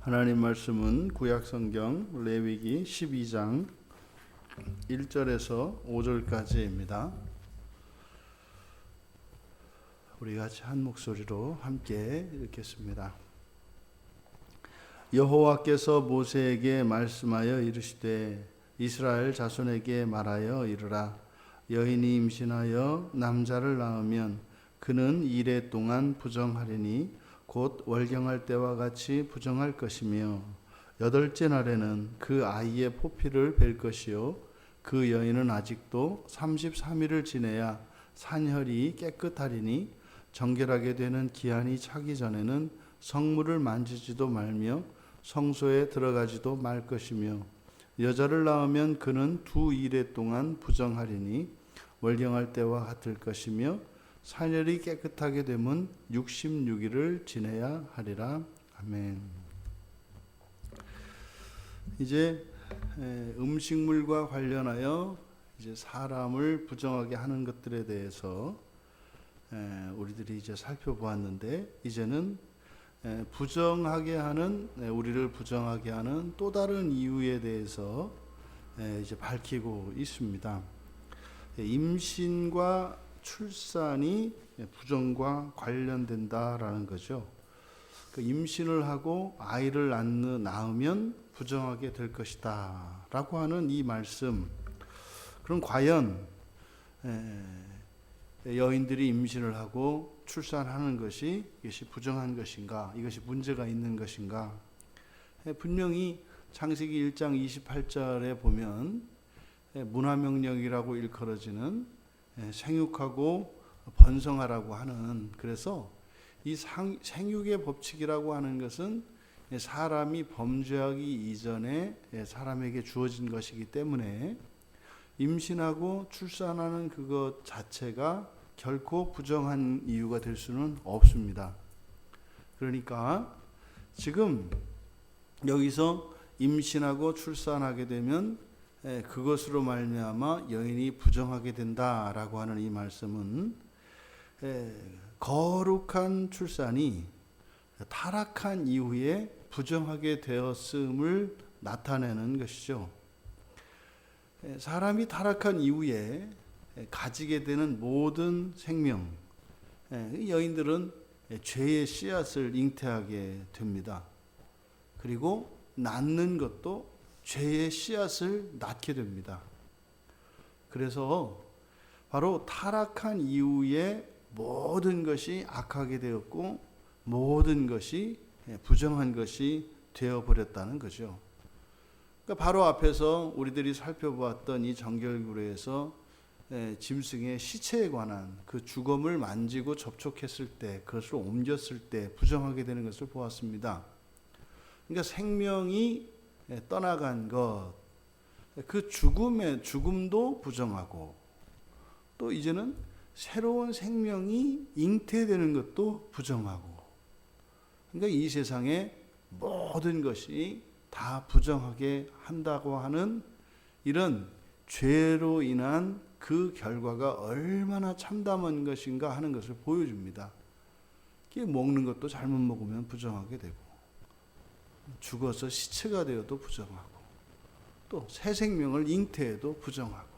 하나님 말씀은 구약성경 레위기 12장 1절에서 5절까지입니다. 우리 같이 한 목소리로 함께 읽겠습니다. 여호와께서 모세에게 말씀하여 이르시되 이스라엘 자손에게 말하여 이르라. 여인이 임신하여 남자를 낳으면 그는 이레 동안 부정하리니 곧 월경할 때와 같이 부정할 것이며 8째 날에는 그 아이의 포피를 벨 것이요 그 여인은 아직도 33일을 지내야 산혈이 깨끗하리니 정결하게 되는 기한이 차기 전에는 성물을 만지지도 말며 성소에 들어가지도 말 것이며 여자를 낳으면 그는 2일에 동안 부정하리니 월경할 때와 같을 것이며 산혈이 깨끗하게 되면 66일을 지내야 하리라. 아멘. 이제 음식물과 관련하여 이제 사람을 부정하게 하는 것들에 대해서 우리들이 이제 살펴보았는데, 이제는 부정하게 하는, 우리를 부정하게 하는 또 다른 이유에 대해서 이제 밝히고 있습니다. 임신과 출산이 부정과 관련된다라는 거죠. 그 임신을 하고 아이를 낳으면 부정하게 될 것이다 라고 하는 이 말씀, 그럼 과연 여인들이 임신을 하고 출산하는 것이 이것이 부정한 것인가, 이것이 문제가 있는 것인가? 분명히 창세기 1장 28절에 보면 문화명령이라고 일컬어지는 생육하고 번성하라고 하는, 그래서 이 생육의 법칙이라고 하는 것은 사람이 범죄하기 이전에 사람에게 주어진 것이기 때문에 임신하고 출산하는 그것 자체가 결코 부정한 이유가 될 수는 없습니다. 그러니까 지금 여기서 임신하고 출산하게 되면 그것으로 말미암아 여인이 부정하게 된다라고 하는 이 말씀은 거룩한 출산이 타락한 이후에 부정하게 되었음을 나타내는 것이죠. 사람이 타락한 이후에 가지게 되는 모든 생명, 여인들은 죄의 씨앗을 잉태하게 됩니다. 그리고 낳는 것도 죄의 씨앗을 낳게 됩니다. 그래서 바로 타락한 이후에 모든 것이 악하게 되었고 모든 것이 부정한 것이 되어버렸다는 거죠. 그러니까 바로 앞에서 우리들이 살펴보았던 이 정결구례에서 짐승의 시체에 관한 그 주검을 만지고 접촉했을 때, 그것을 옮겼을 때 부정하게 되는 것을 보았습니다. 그러니까 생명이 떠나간 것, 그 죽음도 부정하고, 또 이제는 새로운 생명이 잉태되는 것도 부정하고, 그러니까 이 세상의 모든 것이 다 부정하게 한다고 하는 이런 죄로 인한 그 결과가 얼마나 참담한 것인가 하는 것을 보여줍니다. 먹는 것도 잘못 먹으면 부정하게 되고, 죽어서 시체가 되어도 부정하고, 또 새 생명을 잉태해도 부정하고,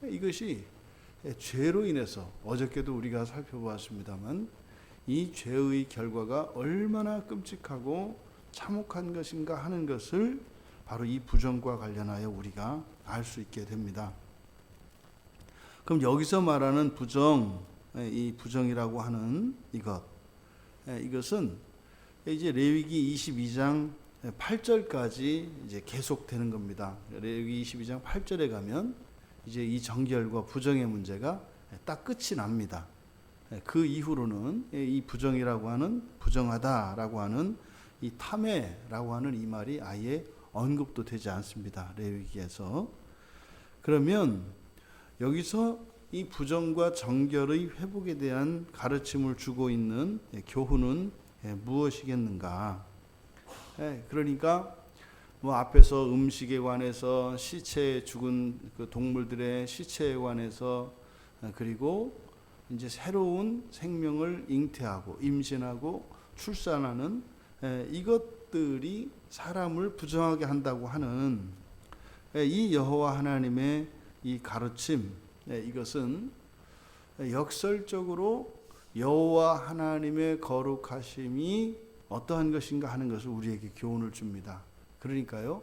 이것이 죄로 인해서 어저께도 우리가 살펴보았습니다만 이 죄의 결과가 얼마나 끔찍하고 참혹한 것인가 하는 것을 바로 이 부정과 관련하여 우리가 알 수 있게 됩니다. 그럼 여기서 말하는 부정, 이 부정이라고 하는 이것은 이제 레위기 22장 8절까지 이제 계속되는 겁니다. 레위기 22장 8절에 가면 이제 이 정결과 부정의 문제가 딱 끝이 납니다. 그 이후로는 이 부정이라고 하는, 부정하다라고 하는 이 탐해라고 하는 이 말이 아예 언급도 되지 않습니다. 레위기에서. 그러면 여기서 이 부정과 정결의 회복에 대한 가르침을 주고 있는 교훈은 무엇이겠는가? 그러니까 앞에서 음식에 관해서, 시체에 죽은 그 동물들의 시체에 관해서, 그리고 이제 새로운 생명을 잉태하고 임신하고 출산하는 이것들이 사람을 부정하게 한다고 하는 이 여호와 하나님의 이 가르침, 이것은 역설적으로 여호와 하나님의 거룩하심이 어떠한 것인가 하는 것을 우리에게 교훈을 줍니다. 그러니까요,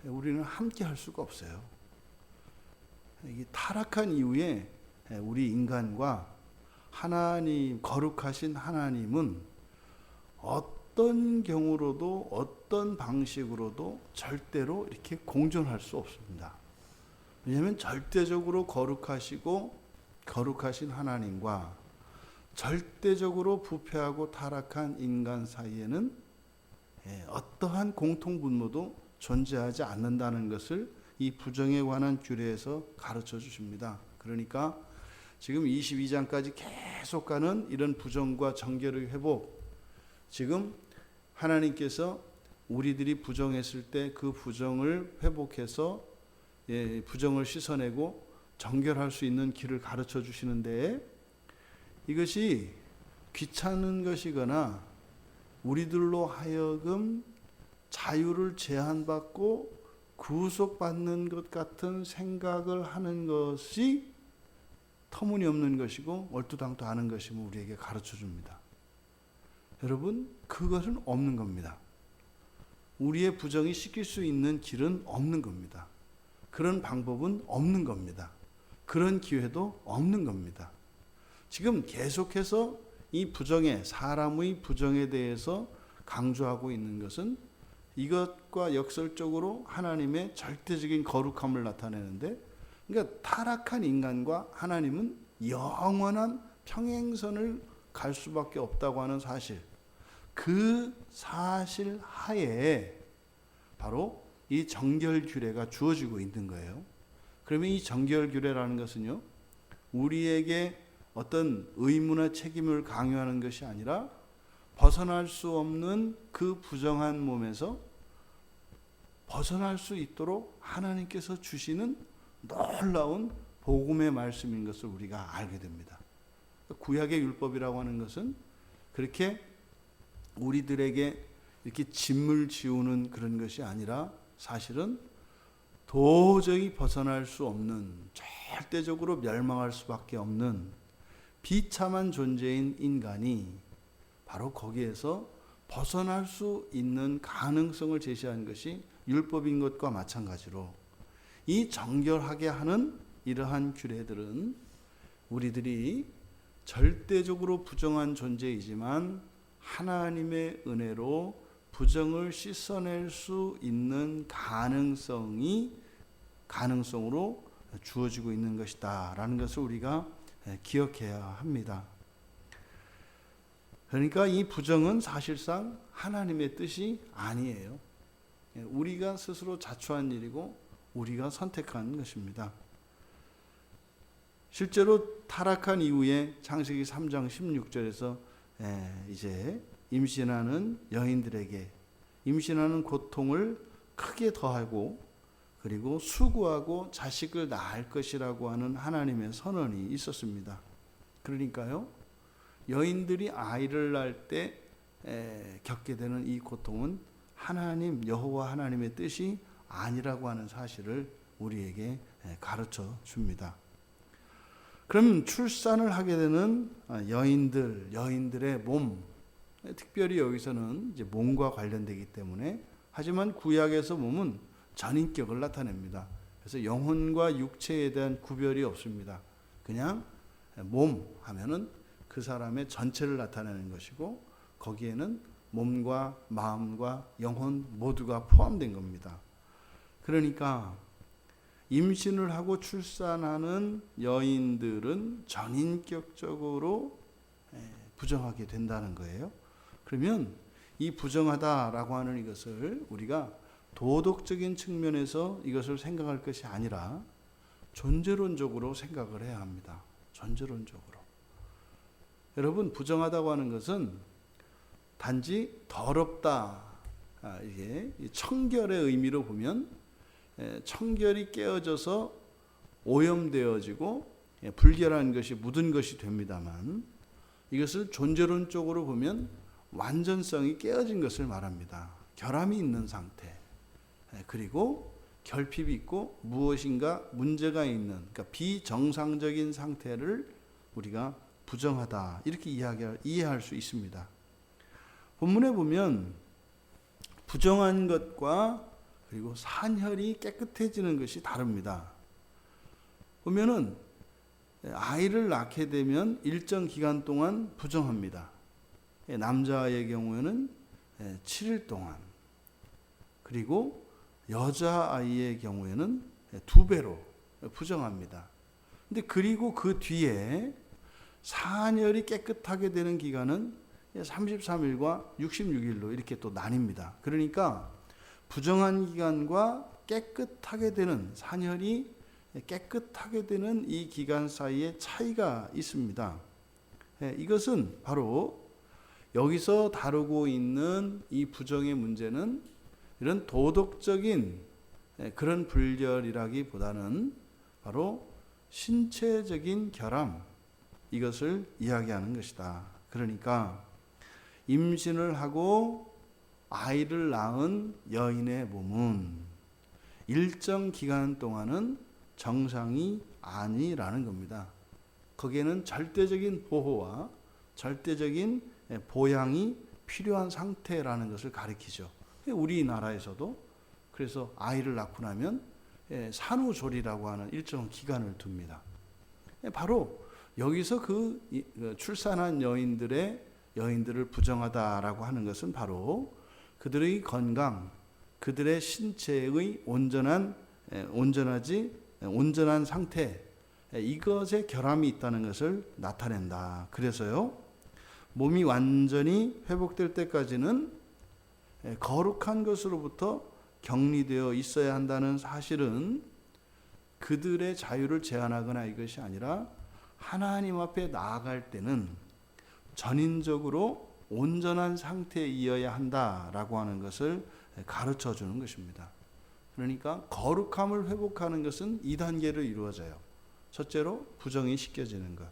우리는 함께 할 수가 없어요. 이 타락한 이후에 우리 인간과 하나님, 거룩하신 하나님은 어떤 경우로도 어떤 방식으로도 절대로 이렇게 공존할 수 없습니다. 왜냐하면 절대적으로 거룩하시고 거룩하신 하나님과 절대적으로 부패하고 타락한 인간 사이에는 어떠한 공통분모도 존재하지 않는다는 것을 이 부정에 관한 규례에서 가르쳐 주십니다. 그러니까 지금 22장까지 계속 가는 이런 부정과 정결의 회복, 지금 하나님께서 우리들이 부정했을 때 그 부정을 회복해서 부정을 씻어내고 정결할 수 있는 길을 가르쳐 주시는데, 이것이 귀찮은 것이거나 우리들로 하여금 자유를 제한받고 구속받는 것 같은 생각을 하는 것이 터무니없는 것이고 얼토당토 하는 것임을 우리에게 가르쳐 줍니다. 여러분, 그것은 없는 겁니다. 우리의 부정이 씻길 수 있는 길은 없는 겁니다. 그런 방법은 없는 겁니다. 그런 기회도 없는 겁니다. 지금 계속해서 이 부정에, 사람의 부정에 대해서 강조하고 있는 것은 이것과 역설적으로 하나님의 절대적인 거룩함을 나타내는데, 그러니까 타락한 인간과 하나님은 영원한 평행선을 갈 수밖에 없다고 하는 사실, 그 사실 하에 바로 이 정결규례가 주어지고 있는 거예요. 그러면 이 정결규례라는 것은요, 우리에게 어떤 의무나 책임을 강요하는 것이 아니라 벗어날 수 없는 그 부정한 몸에서 벗어날 수 있도록 하나님께서 주시는 놀라운 복음의 말씀인 것을 우리가 알게 됩니다. 구약의 율법이라고 하는 것은 그렇게 우리들에게 이렇게 짐을 지우는 그런 것이 아니라 사실은 도저히 벗어날 수 없는, 절대적으로 멸망할 수밖에 없는 비참한 존재인 인간이 바로 거기에서 벗어날 수 있는 가능성을 제시하는 것이 율법인 것과 마찬가지로, 이 정결하게 하는 이러한 규례들은 우리들이 절대적으로 부정한 존재이지만 하나님의 은혜로 부정을 씻어낼 수 있는 가능성으로 주어지고 있는 것이다 라는 것을 우리가 기억해야 합니다. 그러니까 이 부정은 사실상 하나님의 뜻이 아니에요. 우리가 스스로 자초한 일이고 우리가 선택한 것입니다. 실제로 타락한 이후에 창세기 3장 16절에서 이제 임신하는 여인들에게 임신하는 고통을 크게 더하고 그리고 수고하고 자식을 낳을 것이라고 하는 하나님의 선언이 있었습니다. 그러니까요, 여인들이 아이를 낳을 때 겪게 되는 이 고통은 하나님, 여호와 하나님의 뜻이 아니라고 하는 사실을 우리에게 가르쳐 줍니다. 그럼 출산을 하게 되는 여인들의 몸, 특별히 여기서는 이제 몸과 관련되기 때문에, 하지만 구약에서 몸은 전인격을 나타냅니다. 그래서 영혼과 육체에 대한 구별이 없습니다. 그냥 몸 하면은 그 사람의 전체를 나타내는 것이고, 거기에는 몸과 마음과 영혼 모두가 포함된 겁니다. 그러니까 임신을 하고 출산하는 여인들은 전인격적으로 부정하게 된다는 거예요. 그러면 이 부정하다라고 하는 이것을 우리가 도덕적인 측면에서 이것을 생각할 것이 아니라 존재론적으로 생각을 해야 합니다. 존재론적으로. 여러분, 부정하다고 하는 것은 단지 더럽다, 이게 청결의 의미로 보면 청결이 깨어져서 오염되어지고 불결한 것이 묻은 것이 됩니다만, 이것을 존재론적으로 보면 완전성이 깨어진 것을 말합니다. 결함이 있는 상태. 그리고 결핍이 있고 무엇인가 문제가 있는, 그러니까 비정상적인 상태를 우리가 부정하다, 이렇게 이해할 수 있습니다. 본문에 보면 부정한 것과 그리고 산혈이 깨끗해지는 것이 다릅니다. 보면은 아이를 낳게 되면 일정 기간 동안 부정합니다. 남자의 경우에는 7일 동안, 그리고 여자아이의 경우에는 2배로 부정합니다. 근데 그리고 그 뒤에 산혈이 깨끗하게 되는 기간은 33일과 66일로 이렇게 또 나뉩니다. 그러니까 부정한 기간과 깨끗하게 되는, 산혈이 깨끗하게 되는 이 기간 사이에 차이가 있습니다. 이것은 바로 여기서 다루고 있는 이 부정의 문제는 이런 도덕적인 그런 불결이라기보다는 바로 신체적인 결함, 이것을 이야기하는 것이다. 그러니까 임신을 하고 아이를 낳은 여인의 몸은 일정 기간 동안은 정상이 아니라는 겁니다. 거기에는 절대적인 보호와 절대적인 보양이 필요한 상태라는 것을 가리키죠. 우리나라에서도 그래서 아이를 낳고 나면 산후조리라고 하는 일정 기간을 둡니다. 바로 여기서 그 출산한 여인들을 부정하다라고 하는 것은 바로 그들의 건강, 그들의 신체의 온전한 상태, 이것에 결함이 있다는 것을 나타낸다. 그래서요, 몸이 완전히 회복될 때까지는 거룩한 것으로부터 격리되어 있어야 한다는 사실은 그들의 자유를 제한하거나 이것이 아니라 하나님 앞에 나아갈 때는 전인적으로 온전한 상태이어야 한다라고 하는 것을 가르쳐 주는 것입니다. 그러니까 거룩함을 회복하는 것은 2단계로 이루어져요. 첫째로 부정이 씻겨지는 것,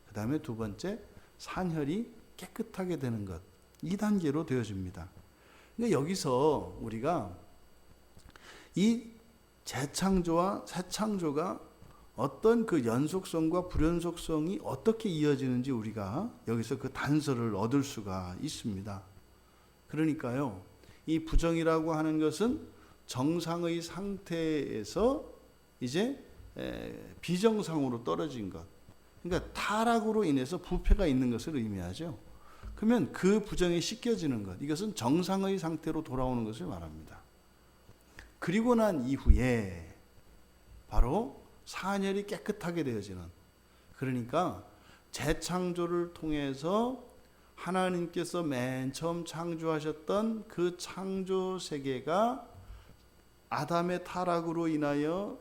그 다음에 두 번째 산혈이 깨끗하게 되는 것, 2단계로 되어집니다. 그러니까 여기서 우리가 이 재창조와 새창조가 어떤 그 연속성과 불연속성이 어떻게 이어지는지 우리가 여기서 그 단서를 얻을 수가 있습니다. 그러니까요, 이 부정이라고 하는 것은 정상의 상태에서 이제 비정상으로 떨어진 것, 그러니까 타락으로 인해서 부패가 있는 것을 의미하죠. 그러면 그 부정이 씻겨지는 것, 이것은 정상의 상태로 돌아오는 것을 말합니다. 그리고 난 이후에 바로 산혈이 깨끗하게 되어지는, 그러니까 재창조를 통해서 하나님께서 맨 처음 창조하셨던 그 창조 세계가 아담의 타락으로 인하여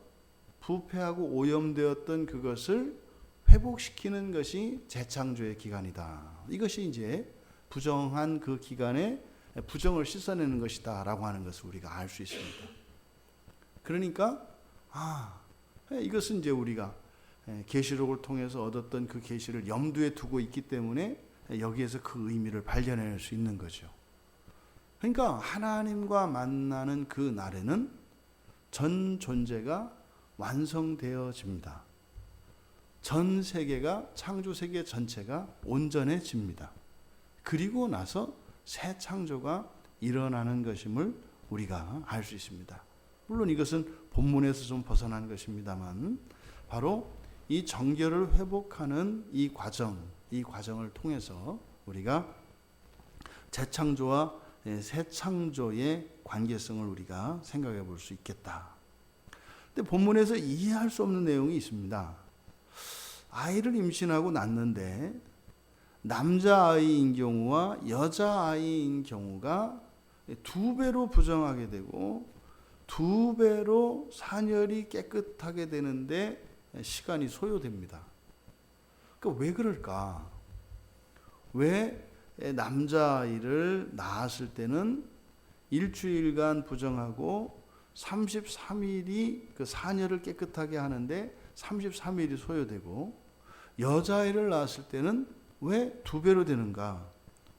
부패하고 오염되었던 그것을 회복시키는 것이 재창조의 기간이다. 이것이 이제 부정한 그 기간에 부정을 씻어내는 것이다 라고 하는 것을 우리가 알 수 있습니다. 그러니까 이것은 이제 우리가 계시록을 통해서 얻었던 그 계시를 염두에 두고 있기 때문에 여기에서 그 의미를 발견할 수 있는 거죠. 그러니까 하나님과 만나는 그 날에는 전 존재가 완성되어집니다. 전 세계가, 창조 세계 전체가 온전해집니다. 그리고 나서 새 창조가 일어나는 것임을 우리가 알 수 있습니다. 물론 이것은 본문에서 좀 벗어난 것입니다만 바로 이 정결을 회복하는 이 과정을 통해서 우리가 재창조와 새 창조의 관계성을 우리가 생각해 볼 수 있겠다. 근데 본문에서 이해할 수 없는 내용이 있습니다. 아이를 임신하고 낳는데 남자아이인 경우와 여자아이인 경우가 2배로 부정하게 되고 2배로 산혈이 깨끗하게 되는데 시간이 소요됩니다. 그러니까 왜 그럴까? 왜 남자아이를 낳았을 때는 일주일간 부정하고 33일이 그 산혈을 깨끗하게 하는데 33일이 소요되고 여자아이를 낳았을 때는 왜 2배로 되는가?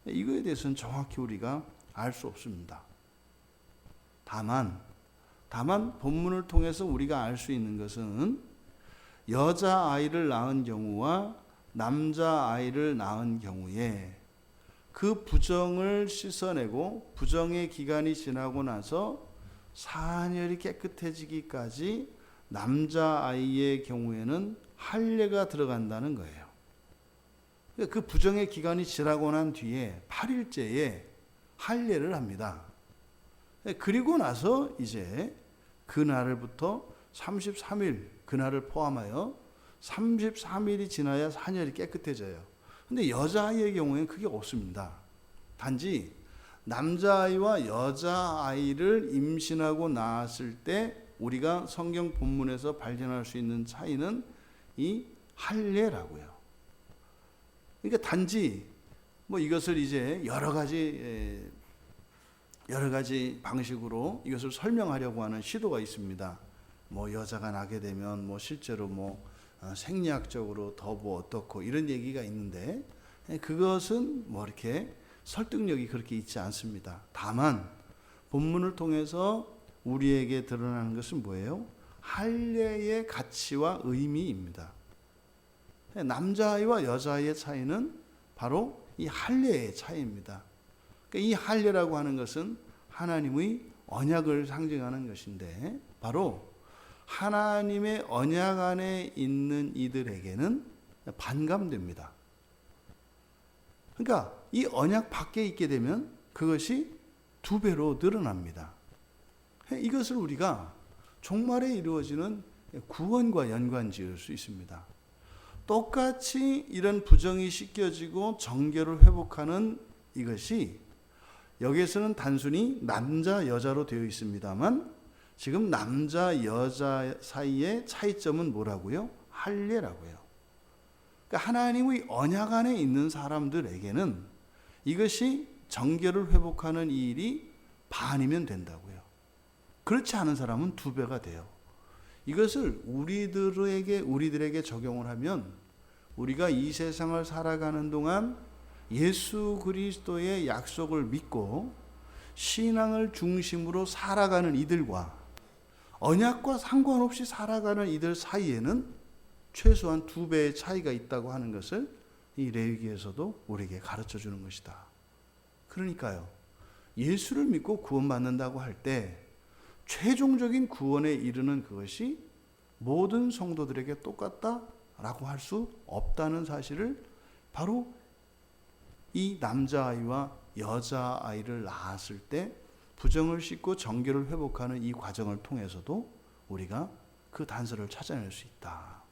이거에 대해서는 정확히 우리가 알 수 없습니다. 다만 본문을 통해서 우리가 알 수 있는 것은 여자아이를 낳은 경우와 남자아이를 낳은 경우에 그 부정을 씻어내고 부정의 기간이 지나고 나서 산열이 깨끗해지기까지 남자아이의 경우에는 할례가 들어간다는 거예요. 그 부정의 기간이 지나고 난 뒤에 8일째에 할례를 합니다. 그리고 나서 이제 그날부터 33일, 그날을 포함하여 33일이 지나야 산열이 깨끗해져요. 근데 여자아이의 경우에는 그게 없습니다. 단지 남자아이와 여자아이를 임신하고 낳았을 때 우리가 성경 본문에서 발견할 수 있는 차이는 이 할례라고요. 그러니까 단지 이것을 이제 여러 가지 방식으로 이것을 설명하려고 하는 시도가 있습니다. 여자가 나게 되면 실제로 생리학적으로 더 어떻고 이런 얘기가 있는데 그것은 이렇게 설득력이 그렇게 있지 않습니다. 다만 본문을 통해서 우리에게 드러나는 것은 뭐예요? 할례의 가치와 의미입니다. 남자아이와 여자아이의 차이는 바로 이 할례의 차이입니다. 이 할례라고 하는 것은 하나님의 언약을 상징하는 것인데 바로 하나님의 언약 안에 있는 이들에게는 반감됩니다. 그러니까 이 언약 밖에 있게 되면 그것이 2배로 늘어납니다. 이것을 우리가 종말에 이루어지는 구원과 연관지을 수 있습니다. 똑같이 이런 부정이 씻겨지고 정결을 회복하는 이것이 여기에서는 단순히 남자 여자로 되어 있습니다만 지금 남자 여자 사이의 차이점은 뭐라고요? 할례라고요. 그러니까 하나님의 언약 안에 있는 사람들에게는 이것이 정결을 회복하는 이 일이 반이면 된다고요. 그렇지 않은 사람은 2배가 돼요. 이것을 우리들에게 적용을 하면 우리가 이 세상을 살아가는 동안 예수 그리스도의 약속을 믿고 신앙을 중심으로 살아가는 이들과 언약과 상관없이 살아가는 이들 사이에는 최소한 2배의 차이가 있다고 하는 것을 이 레위기에서도 우리에게 가르쳐 주는 것이다. 그러니까요, 예수를 믿고 구원받는다고 할 때 최종적인 구원에 이르는 그것이 모든 성도들에게 똑같다라고 할 수 없다는 사실을 바로 이 남자아이와 여자아이를 낳았을 때 부정을 씻고 정결을 회복하는 이 과정을 통해서도 우리가 그 단서를 찾아낼 수 있다.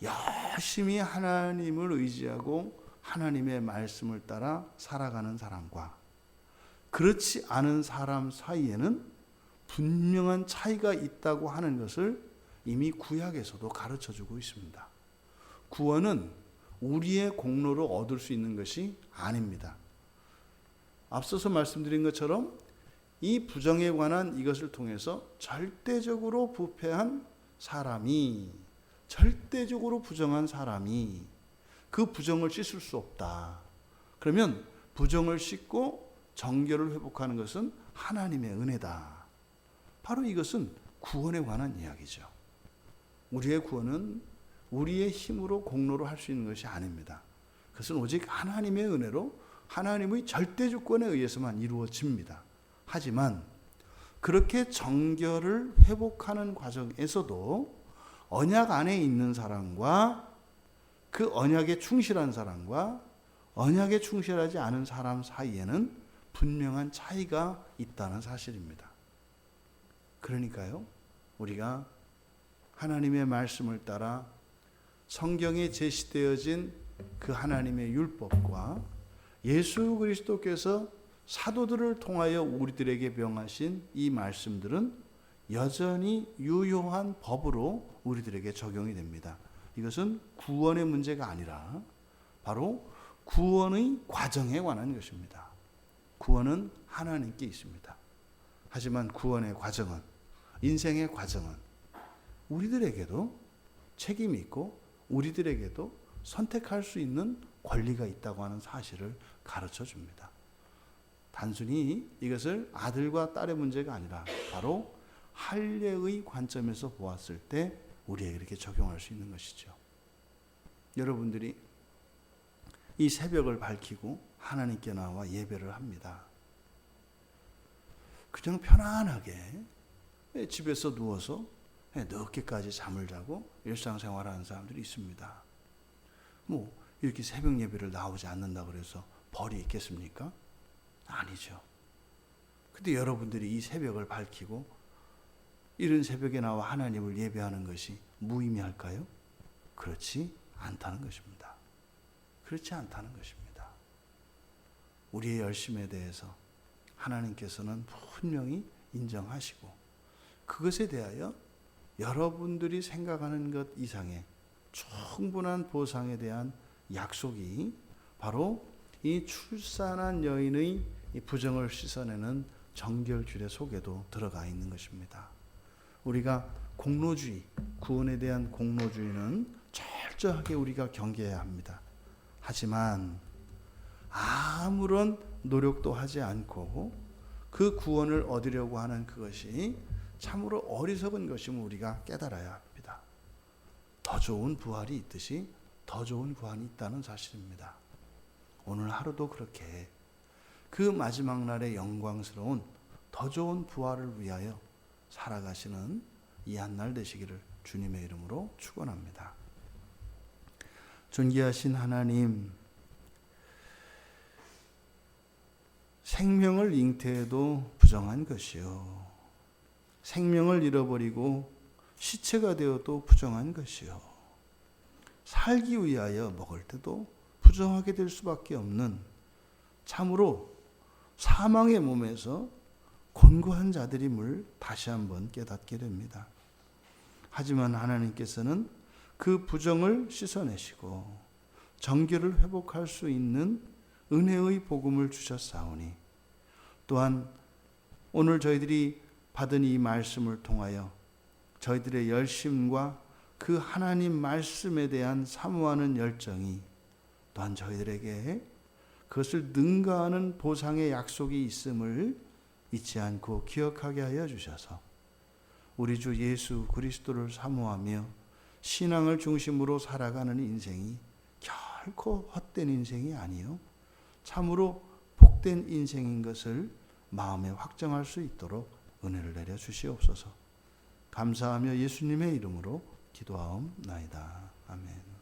열심히 하나님을 의지하고 하나님의 말씀을 따라 살아가는 사람과 그렇지 않은 사람 사이에는 분명한 차이가 있다고 하는 것을 이미 구약에서도 가르쳐주고 있습니다. 구원은 우리의 공로로 얻을 수 있는 것이 아닙니다. 앞서서 말씀드린 것처럼 이 부정에 관한 이것을 통해서 절대적으로 부패한 사람이, 절대적으로 부정한 사람이 그 부정을 씻을 수 없다. 그러면 부정을 씻고 정결을 회복하는 것은 하나님의 은혜다. 바로 이것은 구원에 관한 이야기죠. 우리의 구원은 우리의 힘으로 공로로 할 수 있는 것이 아닙니다. 그것은 오직 하나님의 은혜로 하나님의 절대 주권에 의해서만 이루어집니다. 하지만 그렇게 정결을 회복하는 과정에서도 언약 안에 있는 사람과 그 언약에 충실한 사람과 언약에 충실하지 않은 사람 사이에는 분명한 차이가 있다는 사실입니다. 그러니까요, 우리가 하나님의 말씀을 따라 성경에 제시되어진 그 하나님의 율법과 예수 그리스도께서 사도들을 통하여 우리들에게 명하신 이 말씀들은 여전히 유효한 법으로 우리들에게 적용이 됩니다. 이것은 구원의 문제가 아니라 바로 구원의 과정에 관한 것입니다. 구원은 하나님께 있습니다. 하지만 구원의 과정은, 인생의 과정은 우리들에게도 책임이 있고 우리들에게도 선택할 수 있는 권리가 있다고 하는 사실을 가르쳐 줍니다. 단순히 이것을 아들과 딸의 문제가 아니라 바로 할례의 관점에서 보았을 때 우리에게 이렇게 적용할 수 있는 것이죠. 여러분들이 이 새벽을 밝히고 하나님께 나와 예배를 합니다. 그냥 편안하게 집에서 누워서 늦게까지 잠을 자고 일상생활하는 사람들이 있습니다. 뭐 이렇게 새벽 예배를 나오지 않는다 그래서 벌이 있겠습니까? 아니죠. 근데 여러분들이 이 새벽을 밝히고 이른 새벽에 나와 하나님을 예배하는 것이 무의미할까요? 그렇지 않다는 것입니다. 그렇지 않다는 것입니다. 우리의 열심에 대해서 하나님께서는 분명히 인정하시고 그것에 대하여 여러분들이 생각하는 것 이상의 충분한 보상에 대한 약속이 바로 이 출산한 여인의 이 부정을 씻어내는 정결주례 속에도 들어가 있는 것입니다. 우리가 공로주의, 구원에 대한 공로주의는 철저하게 우리가 경계해야 합니다. 하지만 아무런 노력도 하지 않고 그 구원을 얻으려고 하는 그것이 참으로 어리석은 것임을 우리가 깨달아야 합니다. 더 좋은 부활이 있듯이 더 좋은 구원이 있다는 사실입니다. 오늘 하루도 그렇게 그 마지막 날의 영광스러운 더 좋은 부활을 위하여 살아가시는 이 한날 되시기를 주님의 이름으로 축원합니다. 존귀하신 하나님, 생명을 잉태해도 부정한 것이요, 생명을 잃어버리고 시체가 되어도 부정한 것이요, 살기 위하여 먹을 때도 부정하게 될 수밖에 없는 참으로 사망의 몸에서 곤고한 자들임을 다시 한번 깨닫게 됩니다. 하지만 하나님께서는 그 부정을 씻어내시고 정결을 회복할 수 있는 은혜의 복음을 주셨사오니 또한 오늘 저희들이 받은 이 말씀을 통하여 저희들의 열심과 그 하나님 말씀에 대한 사모하는 열정이 또한 저희들에게 그것을 능가하는 보상의 약속이 있음을 잊지 않고 기억하게 하여 주셔서 우리 주 예수 그리스도를 사모하며 신앙을 중심으로 살아가는 인생이 결코 헛된 인생이 아니요 참으로 복된 인생인 것을 마음에 확정할 수 있도록 은혜를 내려 주시옵소서. 감사하며 예수님의 이름으로 기도하옵나이다. 아멘.